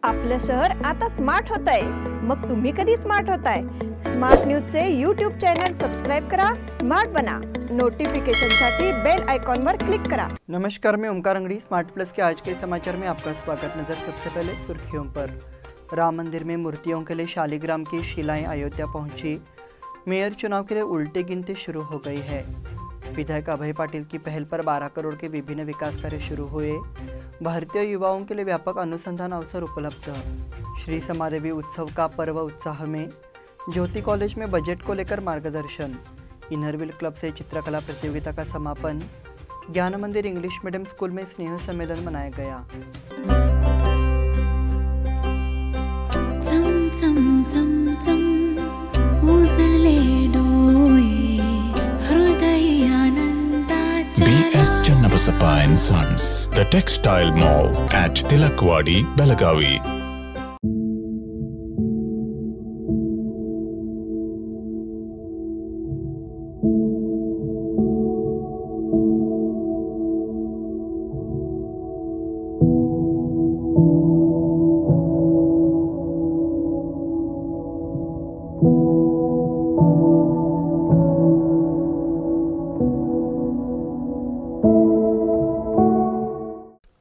आपलं शहर आता स्मार्ट होत आहे। मग तुम्ही कधी स्मार्ट होताय? स्मार्ट न्यूजचे यूट्यूब चॅनल सबस्क्राइब करा, स्मार्ट बना। नोटिफिकेशनसाठी बेल आइकॉन पर क्लिक करा। नमस्कार, मैं ओमकार अंगड़ी। स्मार्ट प्लस के आज के समाचार में आपका स्वागत। नजर सबसे पहले सुर्खियों पर। राम मंदिर में मूर्तियों के लिए शालिग्राम की शिलाएं अयोध्या पहुंची। मेयर चुनाव के लिए उल्टी गिनती शुरू हो गई है। विधायक अभय पाटिल की पहल पर 12 करोड़ के विभिन्न विकास कार्य शुरू हुए। भारतीय युवाओं के लिए व्यापक अनुसंधान अवसर उपलब्ध। श्री समादेवी उत्सव का पर्व उत्साह में। ज्योति कॉलेज में बजट को लेकर मार्गदर्शन। इनरव्हील क्लब से चित्रकला प्रतियोगिता का समापन। ज्ञान मंदिर इंग्लिश मीडियम स्कूल में स्नेह सम्मेलन मनाया गया। BS Channabasappa and Sons, the Textile Mall at Tilakwadi, Belagavi.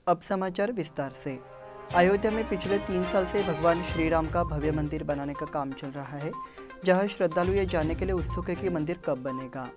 अब समाचार विस्तार से। अयोध्या में पिछले 3 साल से भगवान श्री राम का भव्य मंदिर बनाने का काम चल रहा है, जहां श्रद्धालु ये जानने के लिए उत्सुक है कि मंदिर कब बनेगा।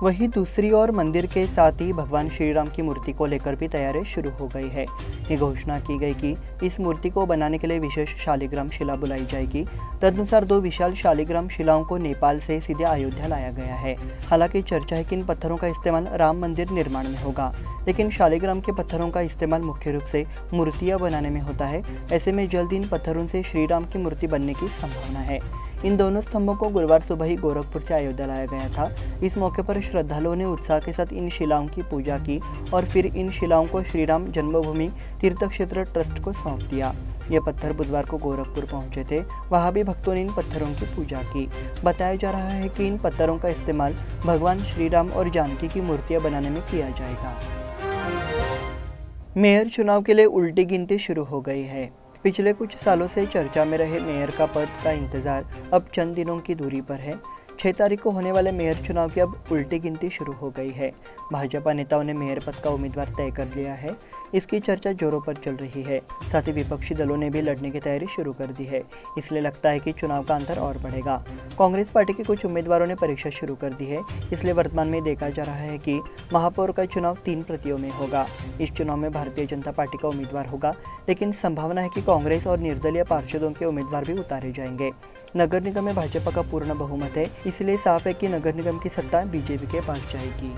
वहीं दूसरी ओर मंदिर के साथ ही भगवान श्री राम की मूर्ति को लेकर भी तैयारी शुरू हो गई है। ये घोषणा की गई कि इस मूर्ति को बनाने के लिए विशेष शालिग्राम शिला बुलाई जाएगी। तदनुसार 2 विशाल शालिग्राम शिलाओं को नेपाल से सीधे अयोध्या लाया गया है। हालांकि चर्चा है कि इन पत्थरों का इस्तेमाल राम मंदिर निर्माण में होगा, लेकिन शालिग्राम के पत्थरों का इस्तेमाल मुख्य रूप से मूर्तियां बनाने में होता है। ऐसे में जल्द इन पत्थरों से श्री राम की मूर्ति बनने की संभावना है। इन दोनों स्तंभों को गुरुवार सुबह ही गोरखपुर से अयोध्या लाया गया था। इस मौके पर श्रद्धालुओं ने उत्साह के साथ इन शिलाओं की पूजा की और फिर इन शिलाओं को श्री राम जन्मभूमि तीर्थ क्षेत्र ट्रस्ट को सौंप दिया। ये पत्थर बुधवार को गोरखपुर पहुंचे थे। वहां भी भक्तों ने इन पत्थरों की पूजा की। बताया जा रहा है कि इन पत्थरों का इस्तेमाल भगवान श्री राम और जानकी की मूर्तियां बनाने में किया जाएगा। मेयर चुनाव के लिए उल्टी गिनती शुरू हो गई है। पिछले कुछ सालों से चर्चा में रहे मेयर का पद का इंतजार अब चंद दिनों की दूरी पर है। 6 तारीख को होने वाले मेयर चुनाव की अब उल्टी गिनती शुरू हो गई है। भाजपा नेताओं ने मेयर पद का उम्मीदवार तय कर लिया है। इसकी चर्चा जोरों पर चल रही है। साथ ही विपक्षी दलों ने भी लड़ने की तैयारी शुरू कर दी है। इसलिए लगता है कि चुनाव का अंतर और बढ़ेगा। कांग्रेस पार्टी के कुछ उम्मीदवारों ने परीक्षा शुरू कर दी है। इसलिए वर्तमान में देखा जा रहा है कि महापौर का चुनाव 3 प्रतियों में होगा। इस चुनाव में भारतीय जनता पार्टी का उम्मीदवार होगा, लेकिन संभावना है कि कांग्रेस और निर्दलीय पार्षदों के उम्मीदवार भी उतारे जाएंगे। नगर निगम में भाजपा का पूर्ण बहुमत है, इसलिए साफ है कि नगर निगम की सत्ता बीजेपी के पास जाएगी।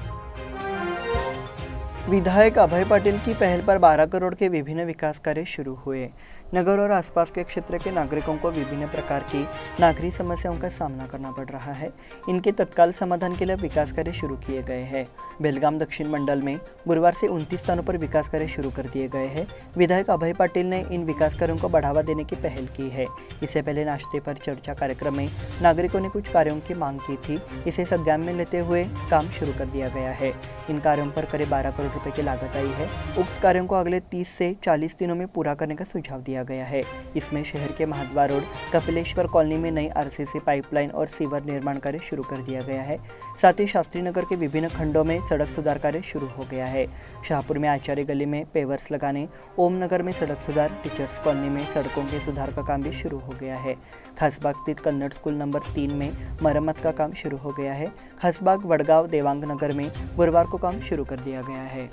विधायक अभय पाटिल की पहल पर 12 करोड़ के विभिन्न विकास कार्य शुरू हुए। नगर और आसपास के क्षेत्र के नागरिकों को विभिन्न प्रकार की नागरिक समस्याओं का सामना करना पड़ रहा है। इनके तत्काल समाधान के लिए विकास कार्य शुरू किए गए हैं। बेलगाम दक्षिण मंडल में गुरुवार से 29 स्थानों पर विकास कार्य शुरू कर दिए गए हैं। विधायक अभय पाटिल ने इन विकास कार्यों को बढ़ावा देने की पहल की है। इससे पहले नाश्ते पर चर्चा कार्यक्रम में नागरिकों ने कुछ कार्यों की मांग की थी। इसे संज्ञान में लेते हुए काम शुरू कर दिया गया है। इन कार्यों पर करीब 12 करोड़ रुपए की लागत आई है। उक्त कार्यों को अगले 30 से 40 दिनों में पूरा करने का सुझाव दिया गया है। इसमें शहर के महाद्वा रोड, कपिलेश्वर कॉलोनी में नई आरसीसी पाइपलाइन और सीवर निर्माण कार्य शुरू कर दिया गया है। साथ ही शास्त्री नगर के विभिन्न खंडों में सड़क सुधार कार्य शुरू हो गया है। शाहपुर में आचार्य गली में पेवर्स लगाने, ओम नगर में सड़क सुधार, टीचर्स कॉलोनी में सड़कों के सुधार का काम भी शुरू हो गया है। खासबाग स्थित कन्नड़ स्कूल नंबर 3 में मरम्मत का काम शुरू हो गया है। खासबाग, वडगांव, देवांग नगर में गुरुवार को काम शुरू कर दिया गया है।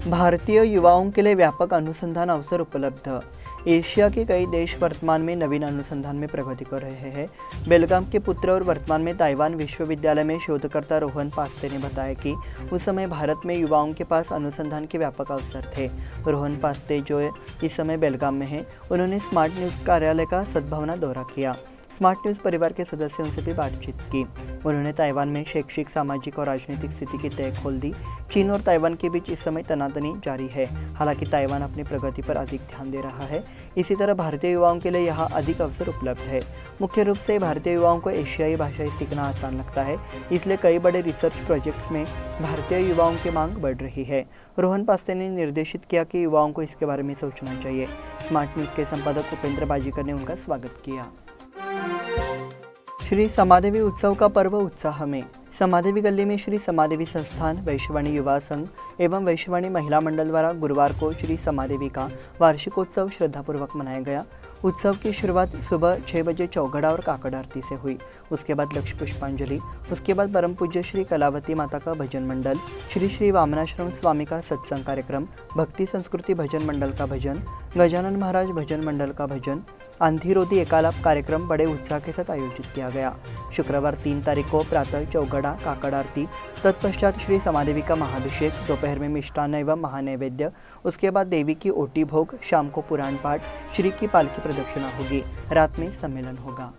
भारतीय युवाओं के लिए व्यापक अनुसंधान अवसर उपलब्ध। एशिया के कई देश वर्तमान में नवीन अनुसंधान में प्रगति कर रहे हैं। बेलगाम के पुत्र और वर्तमान में ताइवान विश्वविद्यालय में शोधकर्ता रोहन पास्ते ने बताया कि उस समय भारत में युवाओं के पास अनुसंधान के व्यापक अवसर थे। रोहन पास्ते जो इस समय बेलगाम में हैं, उन्होंने स्मार्ट न्यूज़ कार्यालय का सद्भावना दौरा किया। स्मार्ट न्यूज़ परिवार के सदस्यों से भी बातचीत की। उन्होंने ताइवान में शैक्षिक, सामाजिक और राजनीतिक स्थिति की तय खोल दी। चीन और ताइवान के बीच इस समय तनातनी जारी है। हालांकि ताइवान अपनी प्रगति पर अधिक ध्यान दे रहा है। इसी तरह भारतीय युवाओं के लिए यहाँ अधिक अवसर उपलब्ध है। मुख्य रूप से भारतीय युवाओं को एशियाई भाषाएं सीखना आसान लगता है, इसलिए कई बड़े रिसर्च प्रोजेक्ट्स में भारतीय युवाओं की मांग बढ़ रही है। रोहन पास्ते ने निर्देशित किया कि युवाओं को इसके बारे में सोचना चाहिए। स्मार्ट न्यूज़ के संपादक उपेंद्र बाजीकर ने उनका स्वागत किया। श्री समादेवी उत्सव का पर्व उत्साह में। समादेवी गली में श्री समादेवी संस्थान, वैश्यवाणी युवा संघ एवं वैश्यवाणी महिला मंडल द्वारा गुरुवार को श्री समादेवी का वार्षिकोत्सव श्रद्धापूर्वक मनाया गया। उत्सव की शुरुआत सुबह 6 बजे चौघड़ा और काकड़ आरती से हुई। उसके बाद लक्ष्य पुष्पांजलि, उसके बाद परम पूज्य श्री कलावती माता का भजन मंडल, श्री श्री वामनाश्रम स्वामी का सत्संग कार्यक्रम, भक्ति संस्कृति भजन मंडल का भजन, गजानन महाराज भजन मंडल का भजन, आंधीरोधी एकालाप कार्यक्रम बड़े उत्साह के साथ आयोजित किया गया। शुक्रवार 3 तारीख को प्रातः चौघड़ा काकड़ आरती, तत्पश्चात श्री समादेवी का महाभिषेक, दोपहर में मिष्टान्न एवं महानैवेद्य, उसके बाद देवी की ओटी भोग, शाम को पुराण पाठ, श्री की पालकी प्रदक्षिणा होगी, रात में सम्मेलन होगा।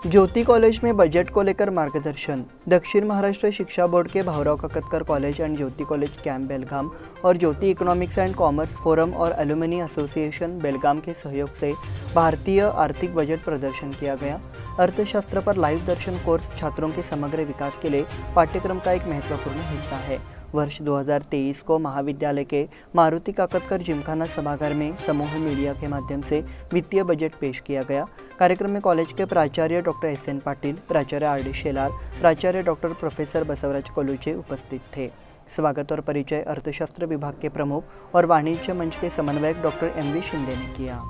ज्योति कॉलेज में बजट को लेकर मार्गदर्शन। दक्षिण महाराष्ट्र शिक्षा बोर्ड के Bhaurao Kakatkar college and Jyoti college camp Belgaum और Jyoti economics and commerce forum और एल्यूमिनी एसोसिएशन बेलगाम के सहयोग से भारतीय आर्थिक बजट प्रदर्शन किया गया। अर्थशास्त्र पर लाइव दर्शन कोर्स छात्रों के समग्र विकास के लिए पाठ्यक्रम का एक महत्वपूर्ण हिस्सा है। वर्ष 2023 को महाविद्यालय के मारुति काकतकर जिमखाना सभागार में समूह मीडिया के माध्यम से वित्तीय बजट पेश किया गया। कार्यक्रम में कॉलेज के प्राचार्य डॉक्टर एस.एन. पाटिल, प्राचार्य आर.डी. शेलार, प्राचार्य डॉक्टर प्रोफेसर बसवराज कोलुचे उपस्थित थे। स्वागत और परिचय अर्थशास्त्र विभाग के प्रमुख और वाणिज्य मंच के समन्वयक डॉक्टर एम.वी. शिंदे ने किया।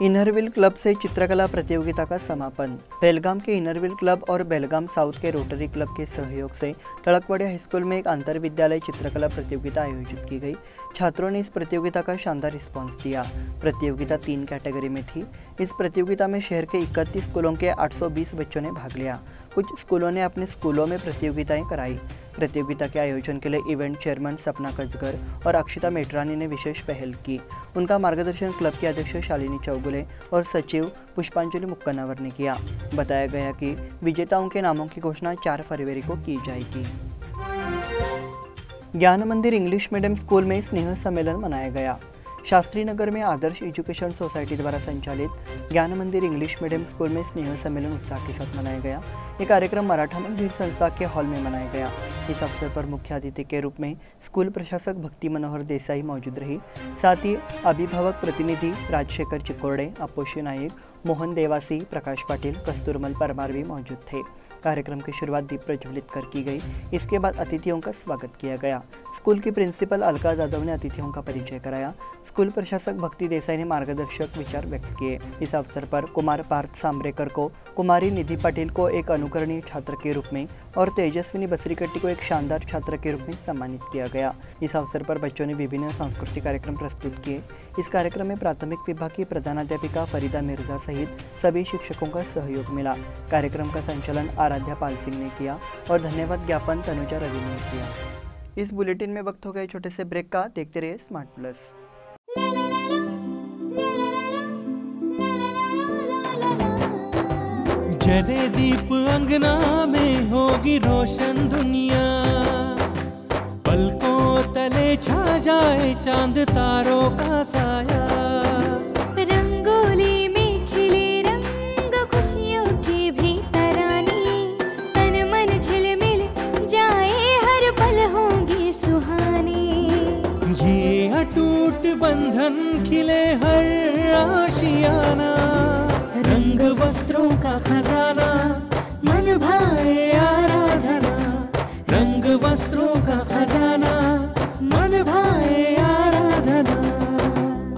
इनरव्हील क्लब से चित्रकला प्रतियोगिता का समापन। बेलगाम के इनरव्हील क्लब और बेलगाम साउथ के रोटरी क्लब के सहयोग से तड़कवाड़ी हाईस्कूल में एक अंतर विद्यालय चित्रकला प्रतियोगिता आयोजित की गई। छात्रों ने इस प्रतियोगिता का शानदार रिस्पांस दिया। प्रतियोगिता 3 कैटेगरी में थी। इस प्रतियोगिता में शहर के 31 स्कूलों के 820 बच्चों ने भाग लिया। कुछ स्कूलों ने अपने स्कूलों में प्रतियोगिताएं कराई। प्रतियोगिता के आयोजन के लिए इवेंट चेयरमैन सपना कचगर और अक्षिता मेटरानी ने विशेष पहल की। उनका मार्गदर्शन क्लब के अध्यक्ष शालिनी चौगुले और सचिव पुष्पांजलि मुक्कनावर ने किया। बताया गया कि विजेताओं के नामों की घोषणा 4 फरवरी को की जाएगी। ज्ञान मंदिर इंग्लिश मीडियम स्कूल में स्नेह सम्मेलन मनाया गया। शास्त्री नगर में आदर्श एजुकेशन सोसाइटी द्वारा संचालित ज्ञान मंदिर इंग्लिश मीडियम स्कूल में स्नेह सम्मेलन उत्साह के साथ मनाया गया। ये कार्यक्रम मराठा मंदिर संस्था के हॉल में मनाया गया। इस अवसर पर मुख्य अतिथि के रूप में स्कूल प्रशासक भक्ति मनोहर देसाई मौजूद रही। साथ ही अभिभावक प्रतिनिधि राजशेखर चिकोड़े, अपोशी नायक, मोहन देवासी, प्रकाश पाटिल, कस्तूरमल परमार भी मौजूद थे। कार्यक्रम की शुरुआत दीप प्रज्वलित कर की गई। इसके बाद अतिथियों का स्वागत किया गया। स्कूल की प्रिंसिपल अलका जादव ने अतिथियों का परिचय कराया। स्कूल प्रशासक भक्ति देसाई ने मार्गदर्शक विचार व्यक्त किए। इस अवसर पर कुमार पार्थ सांब्रेकर को, कुमारी निधि पाटिल को एक अनुकरणीय छात्र के रूप में और तेजस्विनी बसरीकट्टी को एक शानदार छात्र के रूप में सम्मानित किया गया। इस अवसर पर बच्चों ने विभिन्न सांस्कृतिक कार्यक्रम प्रस्तुत किए। इस कार्यक्रम में प्राथमिक विभाग की प्रधानाध्यापिका फरीदा मिर्जा सहित सभी शिक्षकों का सहयोग मिला। कार्यक्रम का संचालन आराध्या पाल सिंह ने किया और धन्यवाद ज्ञापन तनुजा रवि ने किया। इस बुलेटिन में वक्त हो गए छोटे से ब्रेक का। देखते रहिए स्मार्ट प्लस। जले दीप अंगना में होगी रोशन दुनिया, पलकों तले छा जाए चांद तारों का साया। रंगोली में खिले रंग खुशियों की भी तरानी, तन मन झिलमिल जाए हर पल होंगी सुहानी। ये अटूट बंधन खिले हर आशियाना, रंग वस्त्रों का खजाना मन भाए आराधना। रंग वस्त्रों का खजाना मन भाए आराधना।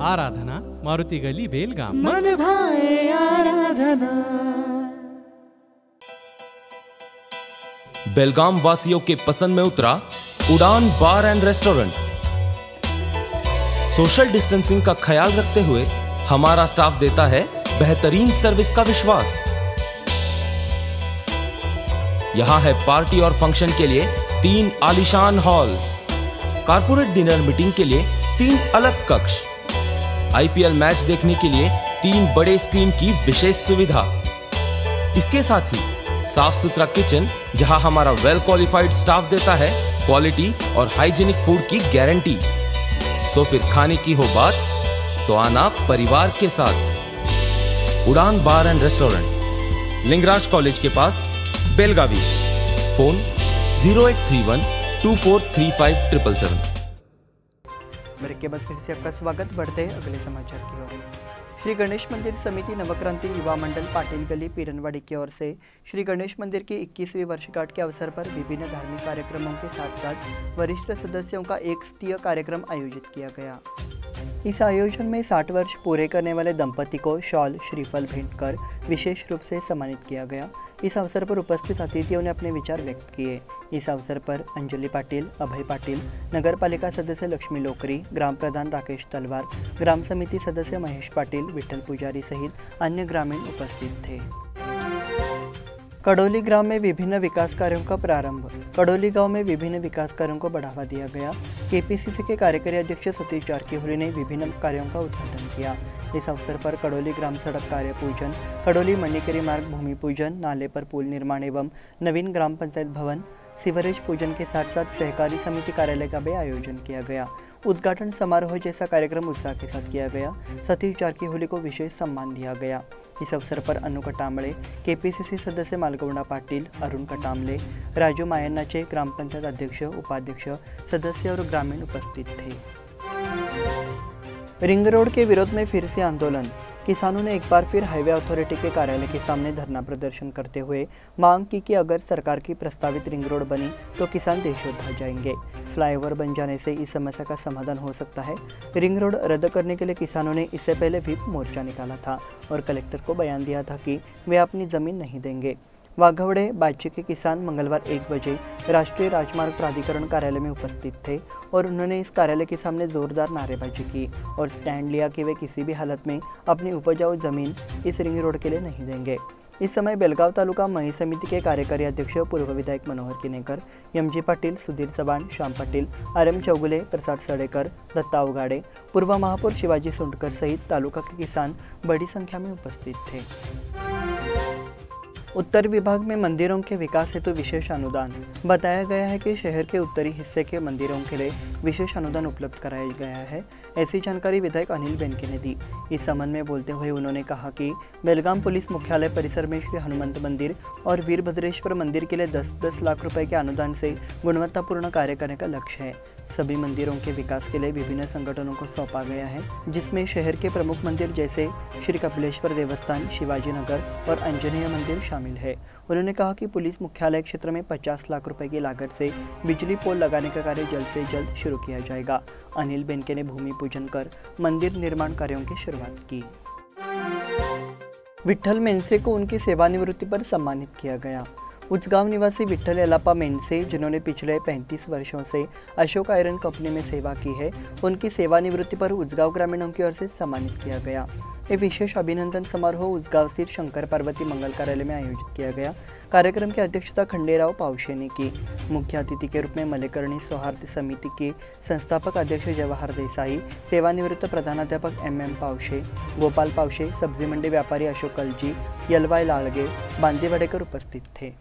आराधना मारुति गली बेलगाम। मन भाए आराधना। बेलगाम वासियों के पसंद में उतरा उड़ान बार एंड रेस्टोरेंट। सोशल डिस्टेंसिंग का ख्याल रखते हुए हमारा स्टाफ देता है बेहतरीन सर्विस का विश्वास। यहां है पार्टी और फंक्शन के लिए 3 आलीशान हॉल, कारपोरेट डिनर मीटिंग के लिए 3 अलग कक्ष, IPL मैच देखने के लिए 3 बड़े स्क्रीन की विशेष सुविधा। इसके साथ ही साफ सुथरा किचन, जहां हमारा वेल क्वालिफाइड स्टाफ देता है क्वालिटी और हाइजीनिक फूड की गारंटी। तो फिर खाने की हो बात तो आना परिवार के साथ। उड़ान बार एंड रेस्टोरेंट, लिंगराज कॉलेज के पास, बेलगावी। फोन 0831 2435 ब्रेक के बाद फिर से आपका स्वागत। बढ़ते हैं अगले समाचार की ओर। श्री गणेश मंदिर समिति नवक्रांति युवा मंडल पाटिल गली पीरनवाड़ी की ओर से श्री गणेश मंदिर की 21वीं वर्षगांठ के अवसर पर विभिन्न धार्मिक कार्यक्रमों के साथ साथ वरिष्ठ सदस्यों का एक स्तरीय कार्यक्रम आयोजित किया गया। इस आयोजन में 60 वर्ष पूरे करने वाले दंपति को शॉल श्रीफल भेंट कर विशेष रूप से सम्मानित किया गया। इस अवसर पर उपस्थित अतिथियों ने अपने विचार व्यक्त किए। इस अवसर पर अंजलि पाटिल, अभय पाटिल, नगर पालिका सदस्य लक्ष्मी लोकरी, ग्राम प्रधान राकेश तलवार, ग्राम समिति सदस्य महेश पाटिल, विठल पुजारी सहित अन्य ग्रामीण उपस्थित थे। कड़ोली ग्राम में विभिन्न विकास कार्यों का प्रारंभ। कड़ोली गांव में विभिन्न विकास कार्यों को बढ़ावा दिया गया। KPCC के कार्यकारी अध्यक्ष सतीश जारकीहोली ने विभिन्न कार्यों का उद्घाटन किया। इस अवसर पर कड़ोली ग्राम सड़क कार्य पूजन, कड़ोली मणिकेरी मार्ग भूमि पूजन, नाले पर पुल निर्माण एवं नवीन ग्राम पंचायत भवन, सीवरेज पूजन के साथ साथ सहकारी समिति कार्यालय का भी आयोजन किया गया। उद्घाटन समारोह जैसा कार्यक्रम उत्साह के साथ किया गया। सतीश जारकीहोली को विशेष सम्मान दिया गया। इस अवसर पर अनु कटामळे, KPCC सदस्य मालगौंडा पाटिल, अरुण कटामले, राजू मायन्नाचे, ग्राम पंचायत अध्यक्ष, उपाध्यक्ष, सदस्य और ग्रामीण उपस्थित थे। रिंग रोड के विरोध में फिर से आंदोलन। किसानों ने एक बार फिर हाईवे अथॉरिटी के कार्यालय के सामने धरना प्रदर्शन करते हुए मांग की कि अगर सरकार की प्रस्तावित रिंग रोड बनी तो किसान देशोद्धार जाएंगे। फ्लाईओवर बन जाने से इस समस्या का समाधान हो सकता है। रिंग रोड रद्द करने के लिए किसानों ने इससे पहले व्हिप मोर्चा निकाला था और कलेक्टर को बयान दिया था कि वे अपनी जमीन नहीं देंगे। वाघवड़े बाची के किसान मंगलवार 1 बजे राष्ट्रीय राजमार्ग प्राधिकरण कार्यालय में उपस्थित थे और उन्होंने इस कार्यालय के सामने जोरदार नारेबाजी की और स्टैंड लिया कि वे किसी भी हालत में अपनी उपजाऊ जमीन इस रिंग रोड के लिए नहीं देंगे। इस समय बेलगाव तालुका मही समिति के कार्यकारी अध्यक्ष पूर्व विधायक मनोहर किनेकर, MG पाटिल, सुधीर चव्हाण, श्याम पाटिल, RM चौगुले, प्रसाद सड़ेकर, दत्ता उगाड़े, पूर्व महापौर शिवाजी सुंडकर सहित तालुका के किसान बड़ी संख्या में उपस्थित थे। उत्तर विभाग में मंदिरों के विकास हेतु विशेष अनुदान। बताया गया है कि शहर के उत्तरी हिस्से के मंदिरों के लिए विशेष अनुदान उपलब्ध कराया गया है। ऐसी जानकारी विधायक अनिल बेनके ने दी। इस संबंध में बोलते हुए उन्होंने कहा कि बेलगाम पुलिस मुख्यालय परिसर में श्री हनुमंत मंदिर और वीरभद्रेश्वर मंदिर के लिए 10-10 लाख रुपए के अनुदान से गुणवत्तापूर्ण कार्य करने का लक्ष्य है। सभी मंदिरों के विकास के लिए विभिन्न संगठनों को सौंपा गया है, जिसमें शहर के प्रमुख मंदिर जैसे श्री कपिलेश्वर देवस्थान, शिवाजी नगर और अंजनेय मंदिर शामिल है। उन्होंने कहा कि पुलिस मुख्यालय क्षेत्र में 50 लाख रुपए की लागत से बिजली पोल लगाने का कार्य जल्द से जल्द शुरू किया जाएगा। अनिल बेनके ने भूमि पूजन कर मंदिर निर्माण कार्यों की शुरुआत की। विठल मेनसे को उनकी सेवानिवृत्ति पर सम्मानित किया गया। उचगांव निवासी विठल यलापा मेनसे, जिन्होंने पिछले 35 वर्षों से अशोक आयरन कंपनी में सेवा की है, उनकी सेवानिवृत्ति पर उचगांव ग्रामीणों की ओर से सम्मानित किया गया। ये विशेष अभिनंदन समारोह उचगांव स्थित शंकर पार्वती मंगल कार्यालय में आयोजित किया गया। कार्यक्रम की अध्यक्षता खंडेराव पावशे ने की। मुख्य अतिथि के रूप में मलेकर्णी सौहार्द समिति के संस्थापक अध्यक्ष जवाहर देसाई, सेवानिवृत्त प्रधानाध्यापक MM पावशे, गोपाल पावशे, सब्जी मंडी व्यापारी अशोक कलजी, यलवाई लाड़गे, बांदी वडेकर उपस्थित थे।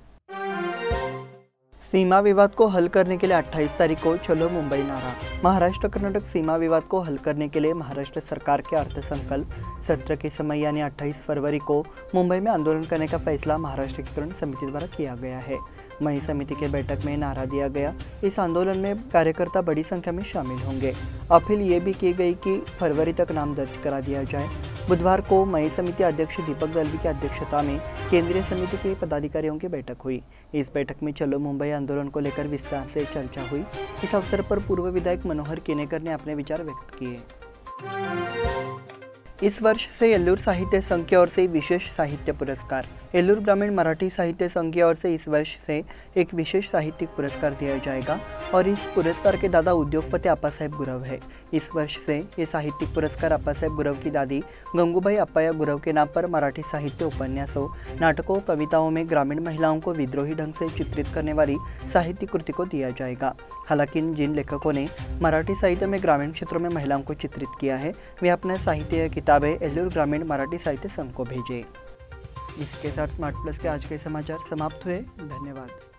सीमा विवाद को हल करने के लिए 28 तारीख को चलो मुंबई नारा। महाराष्ट्र कर्नाटक सीमा विवाद को हल करने के लिए महाराष्ट्र सरकार के अर्थसंकल्प सत्र के समय यानी 28 फरवरी को मुंबई में आंदोलन करने का फैसला महाराष्ट्र एकीकरण समिति द्वारा किया गया है। मई समिति के बैठक में नारा दिया गया। इस आंदोलन में कार्यकर्ता बड़ी संख्या में शामिल होंगे। अपील ये भी की गई कि फरवरी तक नाम दर्ज करा दिया जाए। बुधवार को मई समिति अध्यक्ष दीपक दलवी की अध्यक्षता में केंद्रीय समिति के पदाधिकारियों की बैठक हुई। इस बैठक में चलो मुंबई आंदोलन को लेकर विस्तार से चर्चा हुई। इस अवसर पर पूर्व विधायक मनोहर किनेकर ने अपने विचार व्यक्त किए। इस वर्ष से एल्लूर साहित्य संघ की ओर से विशेष साहित्य पुरस्कार। एल्लूर ग्रामीण मराठी साहित्य संघ की ओर से इस वर्ष से एक विशेष साहित्यिक पुरस्कार दिया जाएगा और इस पुरस्कार के दादा उद्योगपति अप्पासाहेब गुरव है। इस वर्ष से ये साहित्यिक पुरस्कार अप्पासाहेब गुरव की दादी गंगूबाई अप्पाया गुरव के नाम पर मराठी साहित्य, उपन्यासों, नाटकों, कविताओं में ग्रामीण महिलाओं को विद्रोही ढंग से चित्रित करने वाली साहित्यिक कृति को दिया जाएगा। हालांकि जिन लेखकों ने मराठी साहित्य में ग्रामीण क्षेत्रों में महिलाओं को चित्रित किया है वे अपने साहित्य किताबें एल्लूर ग्रामीण मराठी साहित्य संघ को भेजें। इसके साथ स्मार्ट प्लस के आज के समाचार समाप्त हुए। धन्यवाद।